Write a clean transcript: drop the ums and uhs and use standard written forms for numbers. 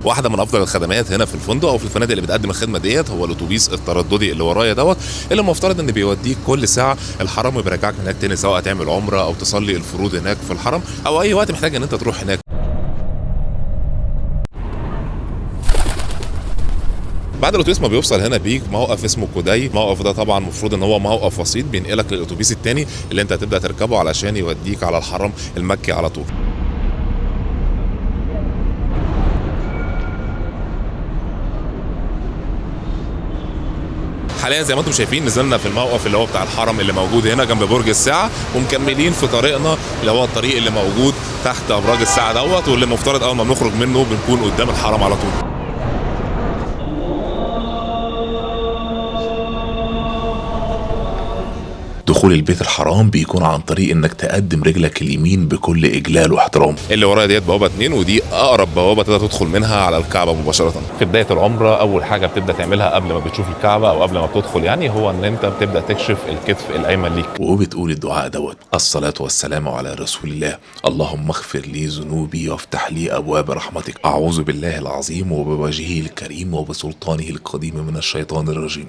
واحده من افضل الخدمات هنا في الفندق او في الفنادق اللي بتقدم الخدمه ديت هو الاتوبيس الترددي اللي ورايا دوت، اللي المفترض ان بيوديك كل ساعه الحرم وبيرجعك هناك تاني، سواء تعمل عمره او تصلي الفروض هناك في الحرم او اي وقت محتاج ان انت تروح هناك. بعد الاتوبيس ما بيوصل هنا بيك موقف اسمه كوداي. الموقف ده طبعا المفروض ان هو موقف وسيط بينقلك للاتوبيس التاني اللي انت هتبدا تركبه علشان يوديك على الحرم المكي على طول. حاليا زي ما انتم شايفين نزلنا في الموقف اللي هو بتاع الحرم اللي موجود هنا جنب برج الساعه، ومكملين في طريقنا اللي هو الطريق اللي موجود تحت ابراج الساعه دوت، واللي المفترض اول ما بنخرج منه بنكون قدام الحرم على طول. دخول البيت الحرام بيكون عن طريق انك تقدم رجلك اليمين بكل اجلال واحترام. اللي ورايا ديت بوابه 2، ودي اقرب بوابه تقدر تدخل منها على الكعبه مباشره. في بدايه العمره اول حاجه بتبدا تعملها قبل ما بتشوف الكعبه او قبل ما بتدخل يعني هو ان انت بتبدا تكشف الكتف الايمن ليك، وبتقول الدعاء دوت: الصلاه والسلام على رسول الله، اللهم اغفر لي ذنوبي وافتح لي ابواب رحمتك، اعوذ بالله العظيم وبوجهه الكريم وبسلطانه القديم من الشيطان الرجيم.